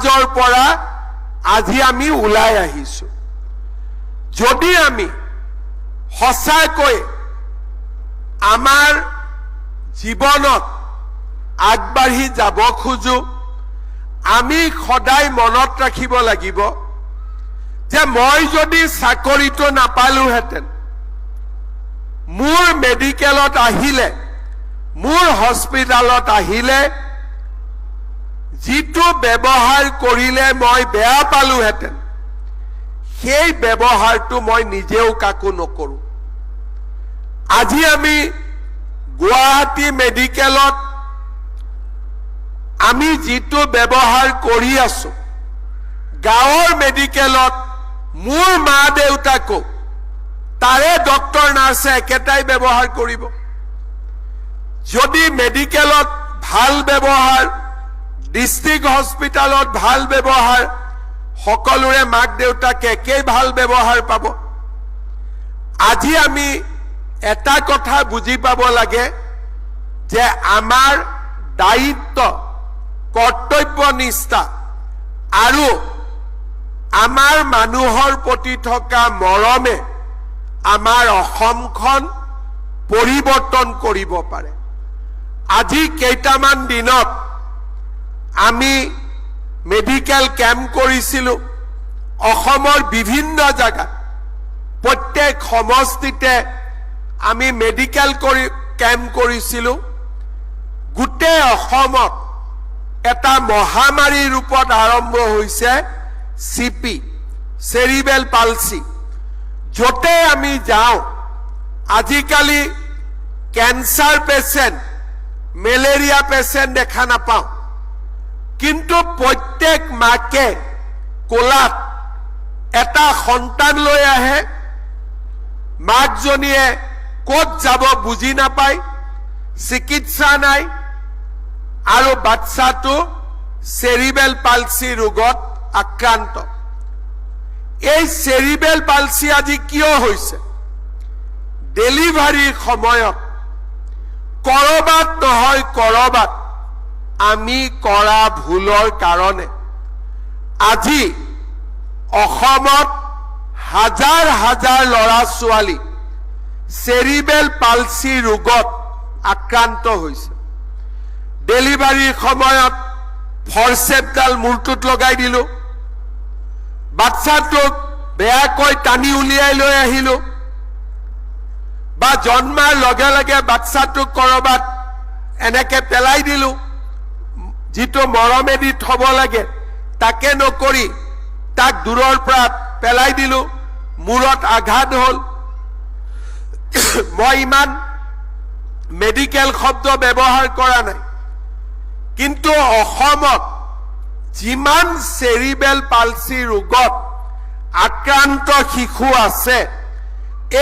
সমাজৰ পৰা আজি আমি ওলাই আহিছো যদি আমি সঁচাকৈ আমাৰ জীৱনত আগবাঢ়ি যাব খোজো আমি সদায় মনত ৰাখিব লাগিব যে মই যদি চাকৰিটো নাপালোহেঁতেন মোৰ মেডিকেলত আহিলে মোৰ হস্পিটালত আহিলে যিটো ব্যৱহাৰ কৰিলে মই বেয়া পালোহেঁতেন সেই ব্যৱহাৰটো মই নিজেও কাকো নকৰো আজি আমি গুৱাহাটী মেডিকেলত আমি যিটো ব্যৱহাৰ কৰি আছো গাঁৱৰ মেডিকেলত মোৰ মা দেউতাকো তাৰে ডক্টৰ নাৰ্ছে একেটাই ব্যৱহাৰ কৰিব যদি মেডিকেলত ভাল ব্যৱহাৰ ডিস্ট্ৰিক্ট হস্পিটালত ভাল ব্যৱহাৰ সকলোৰে মাক দেউতাকে একেই ভাল ব্যৱহাৰ পাব আজি আমি এটা কথা বুজি পাব লাগে যে আমাৰ দায়িত্ব কৰ্তব্যনিষ্ঠা আৰু আমাৰ মানুহৰ প্ৰতি থকা মৰমে আমাৰ অসমখন পৰিৱৰ্তন কৰিব পাৰে আজি কেইটামান দিনত আমি মেডিকেল ক্যাম্প কৰিছিলো অসমৰ বিভিন্ন জায়গা প্ৰত্যেক সমষ্টিতে আমি মেডিকেল ক্যাম্প কৰিছিলো গুটে অসমত এটা মহামাৰী ৰূপত আৰম্ভ হৈছে সিপি সেৰিবেল পালসি যতে আমি যাও আজিকালি ক্যান্সাৰ পেশেন্ট মেলেৰিয়া পেশেন্ট দেখা নাপাও কিন্তু প্ৰত্যেক মাকে কোলাত এটা সন্তান লৈ আহে মাকজনীয়ে ক'ত যাব বুজি নাপায় চিকিৎসা নাই আৰু বাচ্চাটো সেৰিবেল পালসি ৰোগত আক্ৰান্ত এই সেৰিবেল পালসি আজি কিয় হৈছে ডেলিভাৰীৰ সময়ত কৰবাত নহয় কৰবাত আমি কৰা ভুলৰ কাৰণে আজি অসমত হাজাৰ হাজাৰ লৰা ছোৱালী সেৰিবেল পালসি ৰোগত আক্ৰান্ত হৈছে ডেলিভাৰীৰ সময়ত ফৰসেপডাল মূৰটোত লগাই দিলো বাচ্চাটোক বেয়াকৈ টানি উলিয়াই লৈ আহিলো বা জন্মাৰ লগে লগে বাচ্চাটোক কৰবাত এনেকে পেলাই দিলো যিটো মৰমেদি থব লাগে তাকে নকৰি তাক দূৰৰ পৰা পেলাই দিলো মূৰত আঘাত হল মই ইমান মেডিকেল শব্দ ব্যৱহাৰ কৰা নাই কিন্তু অসমত যিমান সেৰিবেল পালসি ৰোগত আক্ৰান্ত শিশু আছে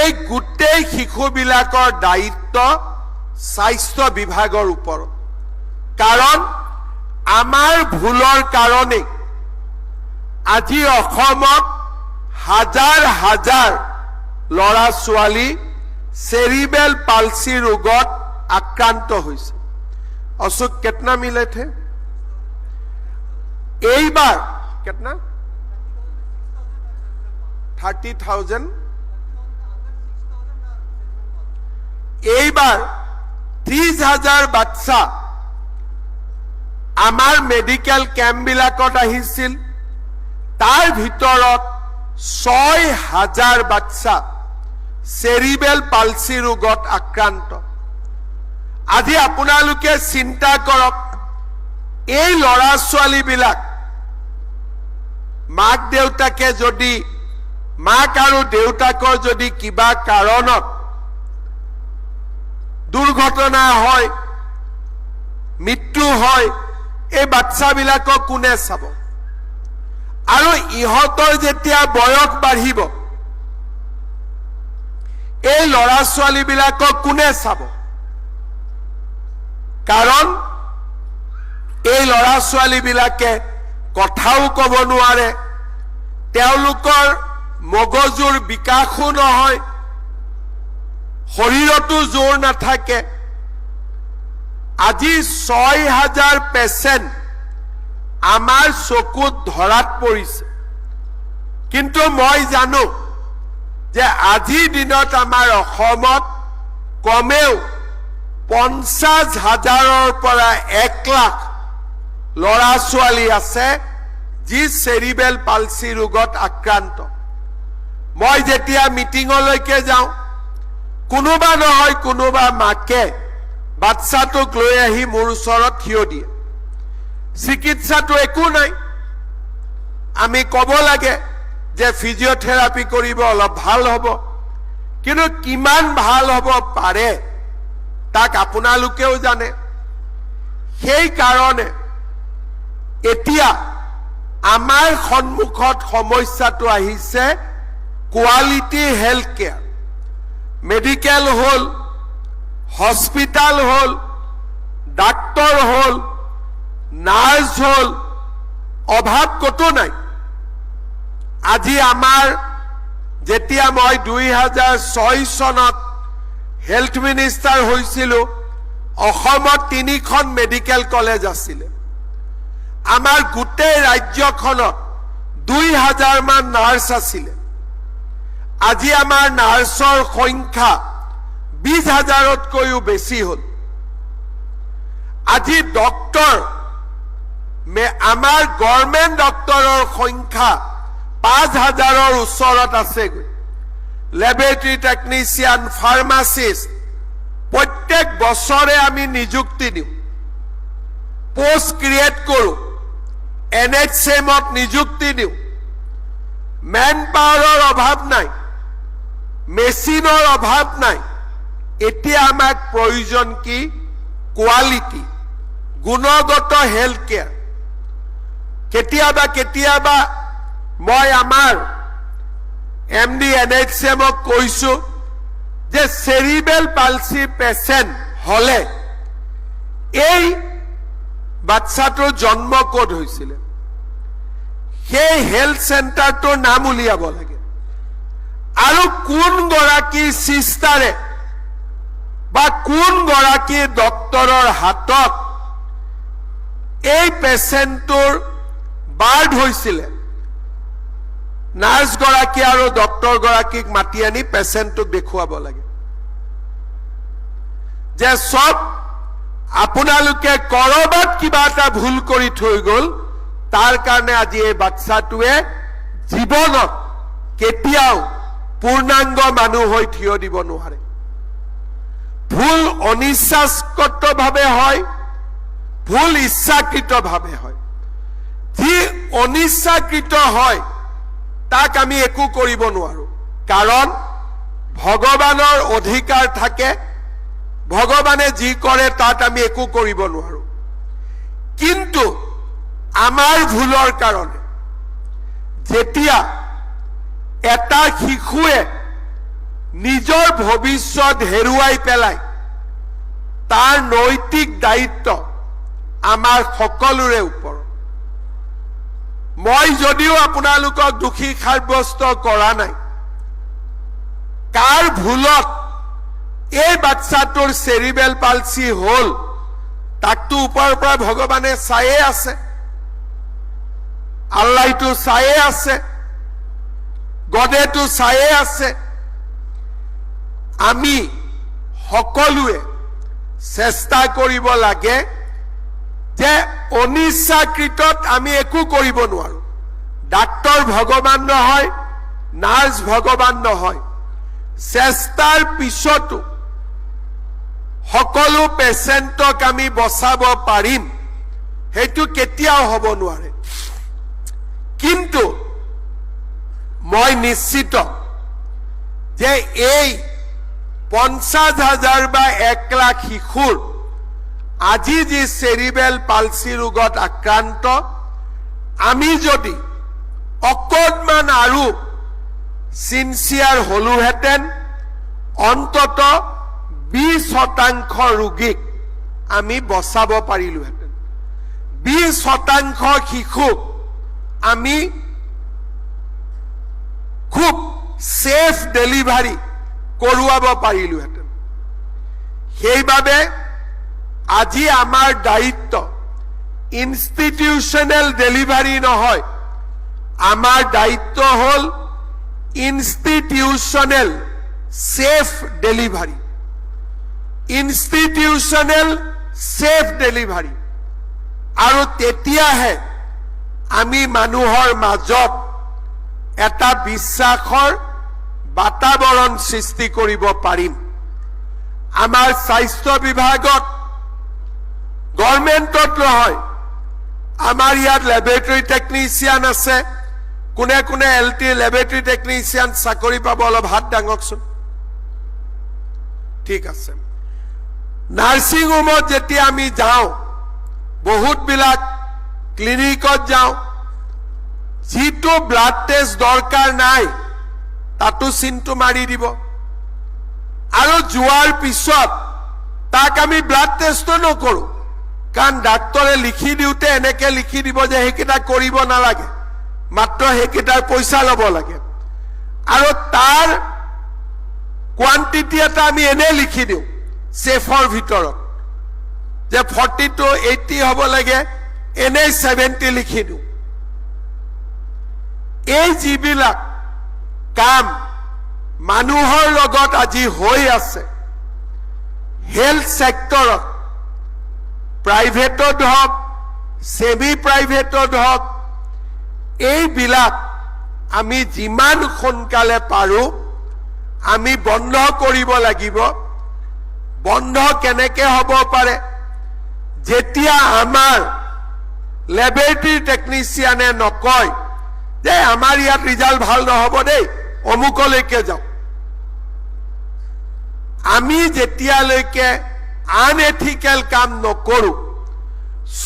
এই গুটেই শিশুবিলাকৰ দায়িত্ব স্বাস্থ্য বিভাগৰ ওপৰত কাৰণ আমাৰ ভুলৰ কাৰণে আজি অসমত হাজাৰ হাজাৰ লৰা ছোৱালী সেৰিবেল পালসি ৰোগত আক্ৰান্ত হৈছে अशोक कितना मिले थे एक बार कितना 30,000 एक बार 30,000 বাচ্চা আমাৰ মেডিকেল ক্যাম্প বিলাকত আহিছিল তাৰ ভিতৰত 6,000 বাচ্চা সেৰিবেল পালসি ৰোগত আক্ৰান্ত আজি আপোনালোকে চিন্তা কৰক এই লৰা ছোৱালী বিলাক মাক দেউতাকে যদি মাক আৰু দেউতাকৰ যদি কিবা কাৰণত দুৰ্ঘটনা হয় মৃত্যু হয় এই বাচ্চাবিলাকক কোনে চাব আৰু ইহঁতৰ যেতিয়া বয়স বাঢ়িব এই লৰা ছোৱালী বিলাকক কোনে চাব কাৰণ এই লৰা ছোৱালী বিলাকে কথাও কব নোৱাৰে তেওঁলোকৰ মগজুৰ বিকাশো নহয় শৰীৰতো জোৰ নাথাকে আজি 6,000 পেশেন্ট আমাৰ চকুত ধৰাত পৰিছে কিন্তু মই জানো যে আজিৰ দিনত আমাৰ অসমত কমেও 50,000ৰ পৰা 1 লাখ ল'ৰা ছোৱালী আছে যি চেৰিবেল পালসি ৰোগত আক্ৰান্ত মই যেতিয়া মিটিঙলৈকে যাওঁ কোনোবা নহয় কোনোবা মাকে বাচ্চাটোক লৈ আহি মোৰ ওচৰত থিয় দিয়ে চিকিৎসাটো একো নাই আমি ক'ব লাগে যে ফিজিঅথেৰাপি কৰিব অলপ ভাল হ'ব কিন্তু কিমান ভাল হ'ব পাৰে তাক আপোনালোকেও জানে সেই কাৰণে এতিয়া আমাৰ সন্মুখত সমস্যাটো আহিছে কোৱালিটি হেল্থ কেয়াৰ মেডিকেল হল হস্পিটাল হল ডাক্তৰ হল নাৰ্ছ হল অভাৱ কতো নাই আজি আমাৰ যেতিয়া মই 2006 চনত হেল্থ মিনিষ্টাৰ হৈছিল অসমত 3খন মেডিকেল কলেজ আছিল আমাৰ গোটেই ৰাজ্যখনত 2000 মান নাৰ্ছ আছিল আজি আমাৰ নাৰ্ছৰ সংখ্যা 20,000তকৈও বেছি হল আজি ডক্টৰ আমাৰ গভৰ্ণমেণ্ট ডক্টৰৰ সংখ্যা 5,000ৰ ওচৰত আছে ল্যাবৰেটৰী টেকনিচিয়ান ফাৰ্মাসিষ্ট প্ৰত্যেক বছৰে আমি নিযুক্তি দিওঁ পোষ্ট ক্ৰিয়েট কৰোঁ NHMত নিযুক্তি দিওঁ মেন পাৱাৰৰ অভাৱ নাই মেচিনৰ অভাৱ নাই এতিয়া আমাক প্ৰয়োজন কি কোৱালিটি গুণগত হেল্থ কেয়াৰ কেতিয়াবা মই আমাৰ MD NHMক কৈছো যে চেৰিবেল পালসি পেশেন্ট হলে এই বাচ্চাটোৰ জন্ম ক'ত হৈছিল সেই হেল্থ সেন্টাৰটোৰ নাম উলিয়াব লাগে আৰু কোন গৰাকী সিস্টাৰে বা কোন গৰাকী ডক্টৰৰ হাতত এই পেশেন্টটোৰ বাৰ্ড হৈছিল নাৰ্ছ গৰাকী আৰু ডক্টৰ গৰাকীক মাতি আনি পেশেন্টটোক দেখুৱাব লাগে যে সব আপোনালোকে কৰবাত কিবা এটা ভুল কৰি থৈ গল তাৰ কাৰণে আজি এই বাচ্চাটোৱে জীৱনত কেতিয়াও পূৰ্ণাংগ মানুহ হৈ থিয় দিব নোৱাৰে ভুল অনিচ্ছাকৃতভাৱে হয় ভুল ইচ্ছাকৃতভাৱে হয় যি অনিচ্ছাকৃত হয় তাক আমি একো কৰিব নোৱাৰো কাৰণ ভগৱানৰ অধিকাৰ থাকে ভগৱানে যি কৰে তাত আমি একো কৰিব নোৱাৰো কিন্তু আমাৰ ভুলৰ কাৰণে যেতিয়া এটা শিশুৱে নিজৰ ভৱিষ্যত হেৰুৱাই পেলাই তাৰ নৈতিক দায়িত্ব আমাৰ সকলোৰে ওপৰত মই যদিও আপোনালোকক দুখী সাব্যস্ত কৰা নাই কাৰ ভুলত এই বাচ্চাটোৰ চেৰিবেল পালসি হল তাকতো ওপৰৰ পৰা ভগৱানে চায়ে আছে আল্লাহটো চায়ে আছে গডেটো চায়ে আছে আমি সকলোৱে চেষ্টা কৰিব লাগে যে অনিচ্ছাকৃতত আমি একো কৰিব নোৱাৰো ডাক্তৰ ভগৱান নহয় নাৰ্ছ ভগৱান নহয় চেষ্টাৰ পিছতো সকলো পেশেন্টক আমি বচাব পাৰিম হেতু কেতিয়াও হ'ব নোৱাৰে কিন্তু মই নিশ্চিত যে এই 50,000 বা 1 লাখ শিশুৰ আজি যি চেৰিবেল পালসি ৰোগত আক্ৰান্ত আমি যদি অকণমান আৰু সিনসিয়াৰ হলোহেঁতেন অন্তত 20% ৰোগীক আমি বচাব পাৰিলোহেঁতেন 20% শিশুক আমি খুব সেফ ডেলিভাৰী কৰোৱাব পাৰিলোহেঁতেন সেইবাবে আজি আমাৰ দায়িত্ব ইনষ্টিটিউচনেল ডেলিভাৰী নহয়, আমাৰ দায়িত্ব হ'ল institutional safe delivery. Institutional safe delivery, আৰু তেতিয়াহে আমি মানুহৰ মাজত এটা বিশ্বাসৰ বাতাবৰণ সৃষ্টি কৰিব পাৰিম। আমাৰ স্বাস্থ্য বিভাগত গভৰ্ণমেণ্টত নহয়, আমাৰ ইয়াত লেবৰেটৰী টেকনিচিয়ান আছে। কোনে কোনে LT লেবৰেটৰী টেকনিচিয়ান চাকৰি পাব? অলপ হাত দাঙকচোন। ঠিক আছে। নাৰ্ছিং হোমত যেতিয়া আমি যাওঁ, বহুতবিলাক ক্লিনিকত যাওঁ, যিটো ব্লাড টেষ্ট দৰকাৰ নাই তাতো চিনটো মাৰি দিব, আৰু যোৱাৰ পিছত তাক আমি ব্লাড টেষ্টো নকৰোঁ, কাৰণ ডাক্তৰে লিখি দিওঁতে এনেকে লিখি দিব যে সেইকেইটা কৰিব নালাগে, মাত্ৰ সেইকেইটাৰ পইচা ল'ব লাগে। আৰু তাৰ কোৱান্টিটি এটা আমি এনে লিখি দিওঁ চেফৰ ভিতৰত, যে 40 to 80 হ'ব লাগে, এনেই 70 লিখি দিওঁ। এই যিবিলাক কাম মানুহৰ লগত আজি হৈ আছে, হেল্থ সেক্টৰত, প্ৰাইভেটত হওক, সেমি প্ৰাইভেটত হওক, এইবিলাক আমি যিমান সোনকালে পাৰোঁ আমি বন্ধ কৰিব লাগিব। বন্ধ কেনেকে হ'ব পাৰে? যেতিয়া আমাৰ লেবৰেটৰী টেকনিচিয়ানে নকয় যে আমাৰ ইয়াত ৰিজাল্ট ভাল নহ'ব দেই, অমুকলৈকে যাওঁ। আমি যেতিয়ালৈকে আনএথিকেল কাম নকৰোঁ,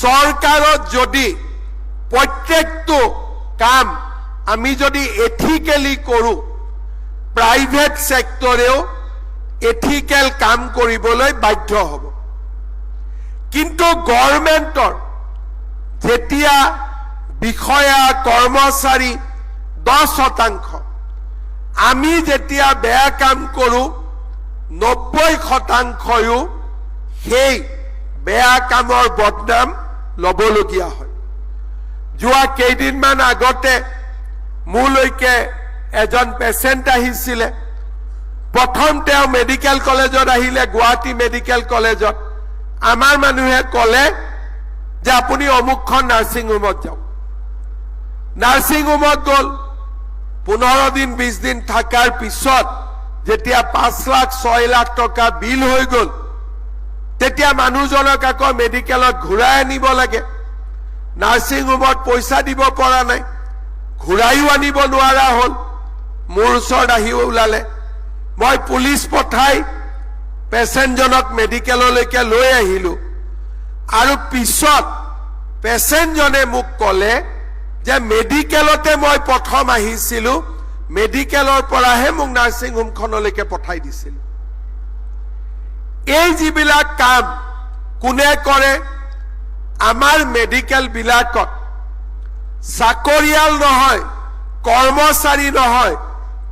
চৰকাৰত যদি প্ৰত্যেকটো কাম আমি যদি এথিকেলি কৰোঁ, প্ৰাইভেট সেক্টৰেও এথিকেল কাম কৰিবলৈ বাধ্য হ'ব। কিন্তু গভৰ্ণমেণ্টৰ যেতিয়া বিষয়া কৰ্মচাৰী 10%, আমি যেতিয়া বেয়া কাম কৰোঁ 90%ও সেই বেয়া কামৰ বদনাম ল'বলগীয়া হয়। যোৱা কেইদিনমান আগতে মোলৈকে এজন পেচেণ্ট আহিছিলে। প্ৰথম তেওঁ মেডিকেল কলেজত আহিলে, গুৱাহাটী মেডিকেল কলেজত। আমাৰ মানুহে ক'লে যে আপুনি অমুকখন নাৰ্ছিং হোমত যাওক। নাৰ্ছিং হোমত গ'ল। 15 দিন 20 দিন থকাৰ পিছত যেতিয়া 5 লাখ 6 লাখ টকা বিল হৈ গ'ল, তেতিয়া মানুহজনক আকৌ মেডিকেলত ঘূৰাই আনিব লাগে। নাৰ্ছিং হোমত পইচা দিব পৰা নাই, ঘূৰাইও আনিব নোৱাৰা হ'ল। মোৰ ওচৰত আহি ওলালে। মই পুলিচ পঠাই পেচেণ্টজনক মেডিকেললৈকে লৈ আহিলোঁ, আৰু পিছত পেচেণ্টজনে মোক ক'লে যে মেডিকেলতে মই প্ৰথম আহিছিলোঁ, মেডিকেলৰ পৰাহে মোক নাৰ্ছিং হোমখনলৈকে পঠাই দিছিল। এই যিবিলাক কাম কোনে কৰে? আমাৰ মেডিকেল বিলাকত চাকৰিয়াল নহয়, কৰ্মচাৰী নহয়,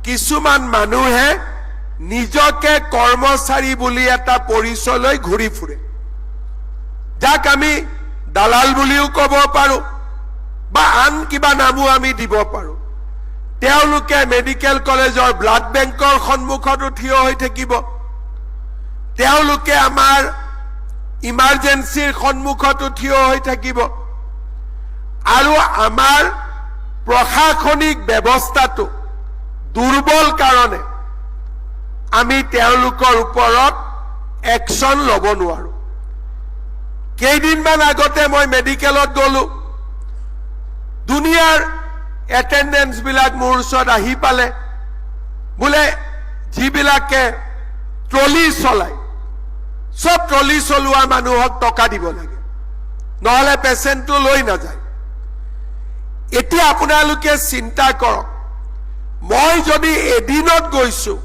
কিছুমান মানুহে নিজকে কৰ্মচাৰী বুলি এটা পৰিচয় লৈ ঘূৰি ফুৰে, যাক আমি দালাল বুলিও ক'ব পাৰোঁ বা আন কিবা নামো আমি দিব পাৰোঁ। তেওঁলোকে মেডিকেল কলেজৰ ব্লাড বেংকৰ সন্মুখতো থিয় হৈ থাকিব, তেওঁলোকে আমাৰ ইমাৰ্জেঞ্চিৰ সন্মুখতো থিয় হৈ থাকিব, আৰু আমাৰ প্ৰশাসনিক ব্যৱস্থাটো দুৰ্বল কাৰণে আমি তেওঁলোকৰ ওপৰত একশ্যন ল'ব নোৱাৰোঁ। কেইদিনমান আগতে মই মেডিকেলত গ'লোঁ, দুনিয়াৰ এটেণ্ডেন্স বিলাক মোৰ ওচৰত আহি পালে, বোলে যিবিলাকে ট্ৰলি চলায়, সব ট্ৰলি চলোৱা মানুহক টকা দিব লাগে, নহ'লে পেচেণ্টটো লৈ নাযায়। এতিয়া আপোনালোকে চিন্তা কৰক, মই যদি এদিনত গৈছোঁ,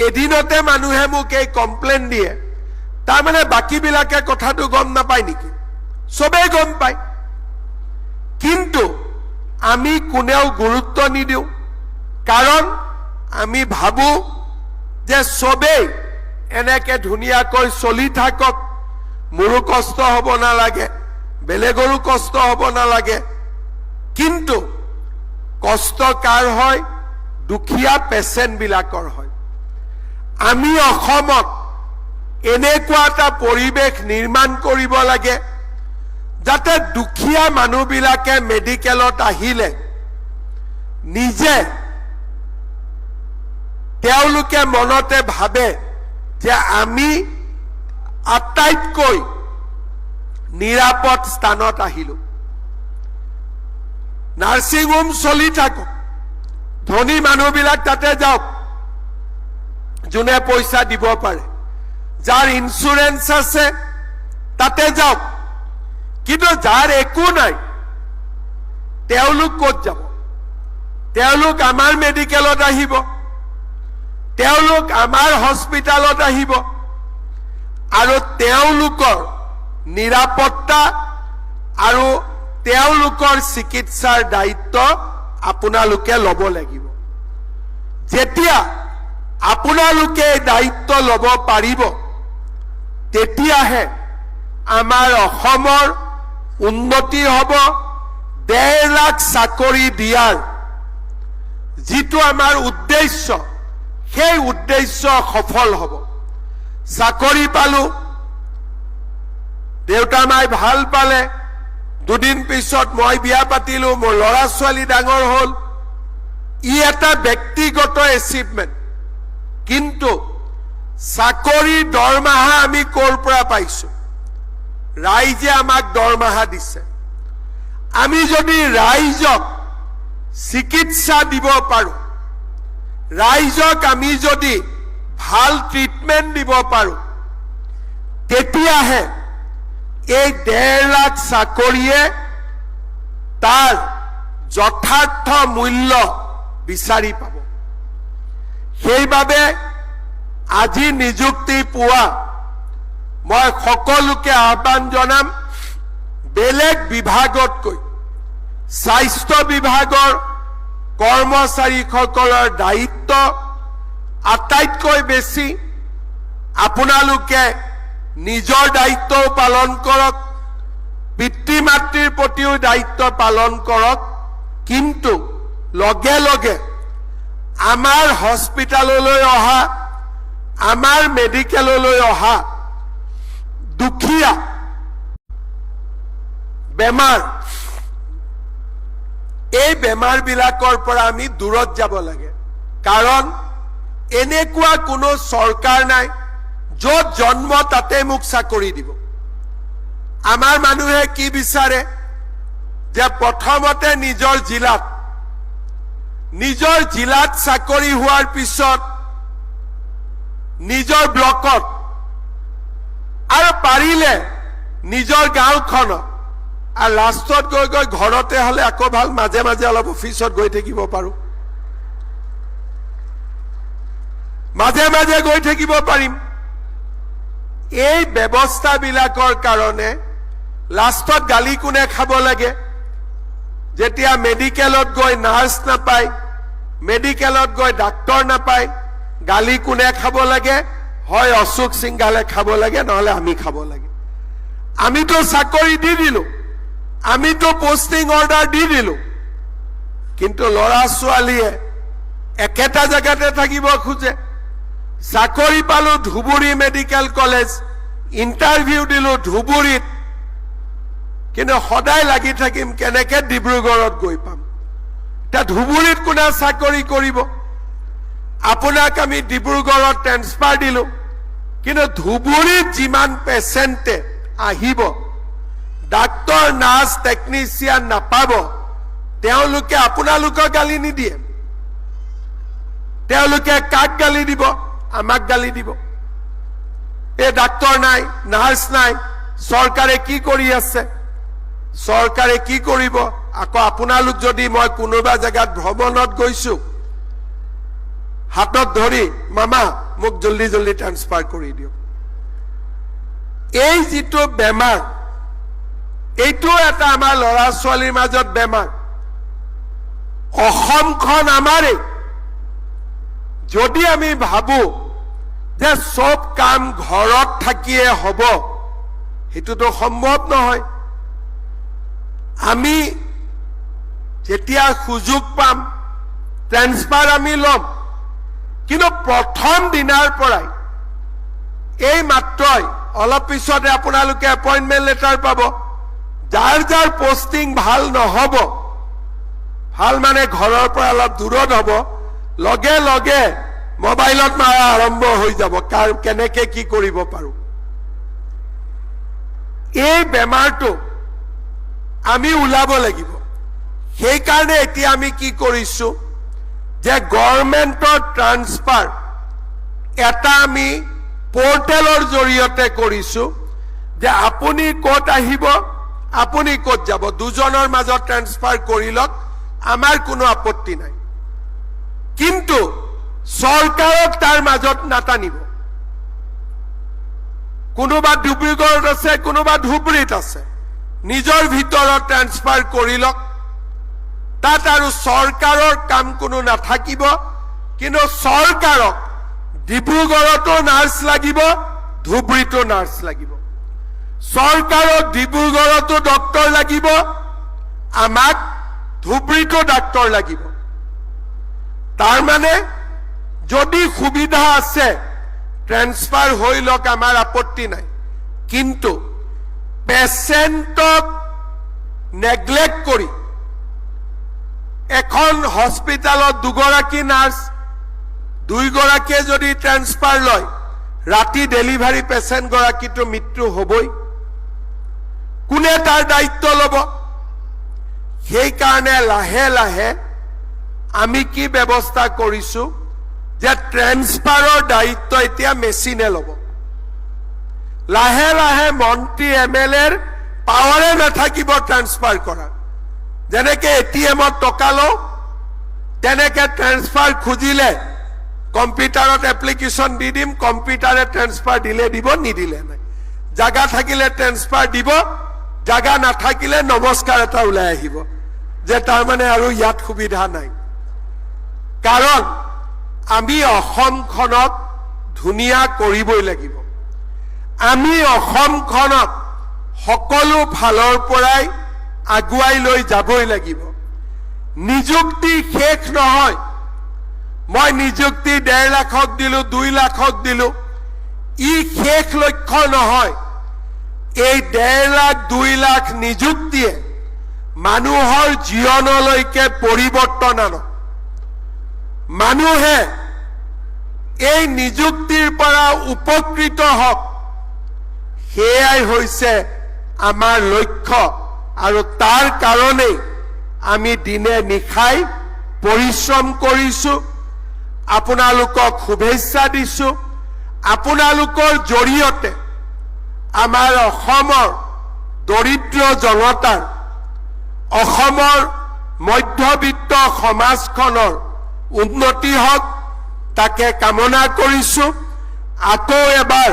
এদিনতে মানুহে মোক এই কমপ্লেইন দিয়ে, তাৰমানে বাকীবিলাকে কথাটো গম নাপায় নেকি? চবেই গম পায়, কিন্তু আমি কোনেও গুৰুত্ব নিদিওঁ। কাৰণ আমি ভাবোঁ যে চবেই এনেকে ধুনীয়াকৈ চলি থাকক, মোৰো কষ্ট হ'ব নালাগে, বেলেগৰো কষ্ট হ'ব নালাগে, কিন্তু কষ্ট কাৰ হয়? দুখীয়া পেচেণ্টবিলাকৰ হয়। আমি অসমত এনেকুৱা এটা পৰিৱেশ নিৰ্মাণ কৰিব লাগে যাতে দুখীয়া মানুহবিলাকে মেডিকেলত আহিলে নিজে তেওঁলোকে মনতে ভাবে যে আমি আটাইতকৈ নিৰাপদ স্থানত আহিলো। নাৰ্ছিং হোম চলি থাকক, ধনী মানুহবিলাক তাতে যাওক, যোনে পইচা দিব পাৰে, যাৰ ইঞ্চুৰেঞ্চ আছে তাতে যাওক, কিন্তু যাৰ একো নাই তেওঁলোক ক'ত যাব? তেওঁলোক আমাৰ মেডিকেলত আহিব, তেওঁলোক আমাৰ হস্পিটালত আহিব, আৰু তেওঁলোকৰ নিৰাপত্তা আৰু তেওঁলোকৰ চিকিৎসাৰ দায়িত্ব আপোনালোকে ল'ব লাগিব। যেতিয়া আপোনালোকে দায়িত্ব ল'ব পাৰিব, তেতিয়াহে আমাৰ অসমৰ উন্নতি হ'ব। 1.5 লাখ চাকৰি দিয়াৰ যিটো আমাৰ উদ্দেশ্য, সেই উদ্দেশ্য সফল হ'ব। চাকৰি পালো, দেউতা মাই ভাল পালে, দুদিন পিছত মই বিয়া পাতিলো, মোৰ ল'ৰা ছোৱালী ডাঙৰ হ'ল, ই এটা ব্যক্তিগত এচিভমেণ্ট। কিন্তু চাকৰি দৰমহা আমি ক'ৰ পৰা পাইছো? ৰাইজে আমাক দৰমহা দিছে। আমি যদি ৰাইজক চিকিৎসা দিব পাৰো, ৰাইজক আমি যদি ভাল ট্ৰিটমেণ্ট দিব পাৰো, তেতিয়াহে এই 1.5 লাখ চাকৰিয়ে তাৰ যথাৰ্থ মূল্য বিচাৰি পাব। সেইবাবে আজি নিযুক্তি পোৱা মই সকলোকে আহ্বান জনাম, বেলেগ বিভাগতকৈ স্বাস্থ্য বিভাগৰ কৰ্মচাৰীসকলৰ দায়িত্ব আটাইতকৈ বেছি। আপোনালোকে নিজৰ দায়িত্বও পালন কৰক, পিতৃ মাতৃৰ প্ৰতিও দায়িত্ব পালন কৰক, কিন্তু লগে লগে আমাৰ হস্পিটাললৈ অহা, আমাৰ মেডিকেললৈ অহা দুখীয়া বেমাৰ, এই বেমাৰবিলাকৰ পৰা আমি দূৰত যাব লাগে। কাৰণ এনেকুৱা কোনো চৰকাৰ নাই য'ত জন্ম তাতে মোক চাকৰি দিব। আমাৰ মানুহে কি বিচাৰে যে প্ৰথমতে নিজৰ জিলাত চাকৰি হোৱাৰ পিছত নিজৰ ব্লকত, আৰু পাৰিলে নিজৰ গাঁওখনত, আৰু লাষ্টত গৈ গৈ ঘৰতে হলে আকৌ ভাল, মাজে মাজে অলপ অফিচত গৈ থাকিব পাৰো, মাজে মাজে গৈ থাকিব পাৰিম। এই ব্যৱস্থাবিলাকৰ কাৰণে লাষ্টত গালি কোনে খাব লাগে? যেতিয়া মেডিকেলত গৈ নাৰ্ছ নাপায়, মেডিকেলত গৈ ডাক্তৰ নাপায়, গালি কোনে খাব লাগে? হয় অশোক সিংঘালে খাব লাগে, নহলে আমি খাব লাগে। আমিতো চাকৰি দি দিলো, আমিতো পোষ্টিং অৰ্ডাৰ দি দিলো, কিন্তু ল'ৰা ছোৱালীয়ে একেটা জেগাতে থাকিব খোজে। চাকৰি পালো ধুবুৰী মেডিকেল কলেজ, ইণ্টাৰভিউ দিলো ধুবুৰীত, কিন্তু সদায় লাগি থাকিম কেনেকে ডিব্ৰুগড়ত গৈ পাম। এতিয়া ধুবুৰীত কোনে চাকৰি কৰিব? আপোনাক আমি ডিব্ৰুগড়ত ট্ৰেন্সফাৰ দিলো, কিন্তু ধুবুৰীত যিমান পেচেণ্টে আহিব, ডাক্তৰ নাৰ্ছ টেকনিচিয়ান নাপাব, তেওঁলোকে আপোনালোকক গালি নিদিয়ে। তেওঁলোকে কাক গালি দিব? আমাক গালি দিব। এই ডাক্তৰ নাই, নাৰ্ছ নাই, চৰকাৰে কি কৰি আছে? চৰকাৰে কি কৰিব? আকৌ আপোনালোক যদি, মই কোনোবা জেগাত ভ্ৰমণত গৈছো, হাতত ধৰি মামা মোক জলদি জলদি ট্ৰান্সফাৰ কৰি দিয়ক। এই যিটো বেমাৰ, এইটো এটা আমাৰ ল'ৰা ছোৱালীৰ মাজত বেমাৰ। অসমখন আমাৰেই। যদি আমি ভাবো যে সব কাম ঘৰত থাকিয়ে হ'ব, সেইটোতো সম্ভৱ নহয়। আমি যেতিয়া সুযোগ পাম ট্ৰেন্সফাৰ আমি ল'ম কিন্তু প্ৰথম দিনাৰ পৰাই এই মাত্ৰই অলপ পিছতে আপোনালোকে এপইণ্টমেণ্ট লেটাৰ পাব যাৰ যাৰ পোষ্টিং ভাল নহ'ব ভাল মানে ঘৰৰ পৰা অলপ দূৰত হ'ব লগে লগে মোবাইলত মাৰা আৰম্ভ হৈ যাব কেনেকে কি কৰিব পাৰো এই বেমাৰটো আমি ওলাব লাগিব সেই কাৰণে এতিয়া আমি কি কৰিছো যে গভৰ্ণমেণ্টৰ ট্ৰান্সফাৰ এটা আমি পোৰ্টেলৰ জৰিয়তে কৰিছো যে আপুনি ক'ত আহিব আপুনি ক'ত যাব দুজনৰ মাজত ট্ৰান্সফাৰ কৰি লওক আমাৰ কোনো আপত্তি নাই কিন্তু চৰকাৰক তাৰ মাজত নাটানিব কোনোবা ডিব্ৰুগড়ত আছে কোনোবা ধুবুৰীত আছে নিজৰ ভিতৰত ট্ৰান্সফাৰ কৰি লওক তাত আৰু চৰকাৰৰ কাম কোনো নাথাকিব কিন্তু চৰকাৰক ডিব্ৰুগড়তো নাৰ্ছ লাগিব ধুবুৰীতো নাৰ্ছ লাগিব চৰকাৰক ডিব্ৰুগড়তো ডক্টৰ লাগিব আমাক ধুবুৰীতো ডাক্তৰ লাগিব তাৰ মানে যদি সুবিধা আছে ট্ৰান্সফাৰ হৈ লওক আমাৰ আপত্তি নাই কিন্তু পেচেণ্টক নেগলেক্ট কৰি এখন হস্পিটালত দুগৰাকী নাৰ্ছ দুইগৰাকীয়ে যদি ট্ৰান্সফাৰ লয় ৰাতি ডেলিভাৰী পেচেণ্ট গৰাকীটো মৃত্যু হ'বই কোনে তাৰ দায়িত্ব ল'ব সেই কাৰণে লাহে লাহে আমি কি ব্যৱস্থা কৰিছো যে ট্ৰান্সফাৰৰ দায়িত্ব এতিয়া মেচিনে ল'ব লাহে লাহে মন্ত্ৰী এমএলএৰ পাৱাৰে নাথাকিব ট্ৰান্সফাৰ কৰা যেনেকে এটিএমত টকা লওঁ তেনেকে ট্ৰান্সফাৰ খুজিলে কম্পিউটাৰত এপ্লিকেশ্যন দি দিম কম্পিউটাৰে ট্ৰান্সফাৰ দিলে দিব নিদিলে নাই জাগা থাকিলে ট্ৰান্সফাৰ দিব জাগা নাথাকিলে নমস্কাৰ এটা ওলাই আহিব যে তাৰ মানে আৰু ইয়াত সুবিধা নাই কাৰণ আমি অসমখনক ধুনীয়া কৰিবই লাগিব আমি অসমখনক সকলো ফালৰ পৰাই আগুৱাই লৈ যাবই লাগিব নিযুক্তি শেষ নহয় মই নিযুক্তি 1.5 লাখক দিলো 2 লাখক দিলো ই শেষ লক্ষ্য নহয় এই 1.5 লাখ 2 লাখ নিযুক্তিয়ে মানুহৰ জীৱনলৈকে পৰিৱৰ্তন আনে মানুহে এই নিযুক্তিৰ পৰা উপকৃত হওক সেয়াই হৈছে আমাৰ লক্ষ্য আৰু তাৰ কাৰণে আমি দিনে নিশাই পৰিশ্ৰম কৰিছো আপোনালোকক শুভেচ্ছা দিছো আপোনালোকৰ জৰিয়তে আমাৰ অসমৰ দৰিদ্ৰ জনতাৰ অসমৰ মধ্যবিত্ত সমাজখনৰ উন্নতি হওক তাকে কামনা কৰিছো আকৌ এবাৰ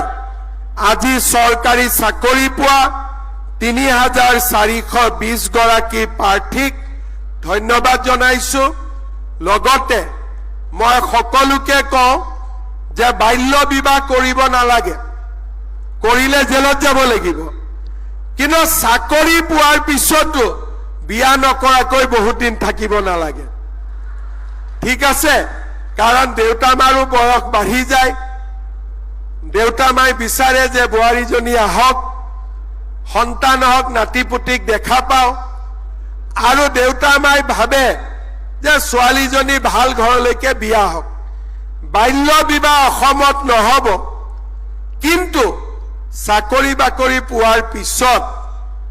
আজি চৰকাৰী চাকৰি পোৱা 3420 গৰাকী প্ৰাৰ্থীক ধন্যবাদ জনাইছো লগতে মই সকলোকে কওঁ যে বাল্য বিবাহ কৰিব নালাগে কৰিলে জেলত যাব লাগিব কিন্তু চাকৰি পোৱাৰ পিছতো বিয়া নকৰাকৈ বহুত দিন থাকিব নালাগে ঠিক আছে কাৰণ দেউতা মাৰো বয়স বাঢ়ি যায় দেউতা মাই বিচাৰে যে বোৱাৰীজনী আহক সন্তান হওক নাতিপুতিক দেখা পাওঁ আৰু দেউতা মাই ভাবে যে ছোৱালীজনী ভাল ঘৰলৈকে বিয়া হওক বাল্য বিবাহ অসমত নহব কিন্তু চাকৰি বাকৰি পোৱাৰ পিছত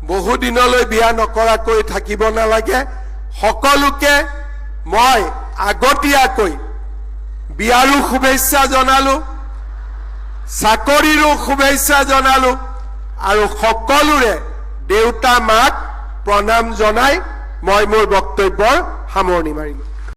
বহু দিনলৈ বিয়া নকৰাকৈ থাকিব নালাগে সকলোকে মই আগতীয়াকৈ বিয়াৰো শুভেচ্ছা জনালো চাকৰিৰো শুভেচ্ছা জনালো আৰু সকলোৰে দেউতা মাক প্ৰণাম জনাই মই মোৰ বক্তব্যৰ সামৰণি মাৰিলো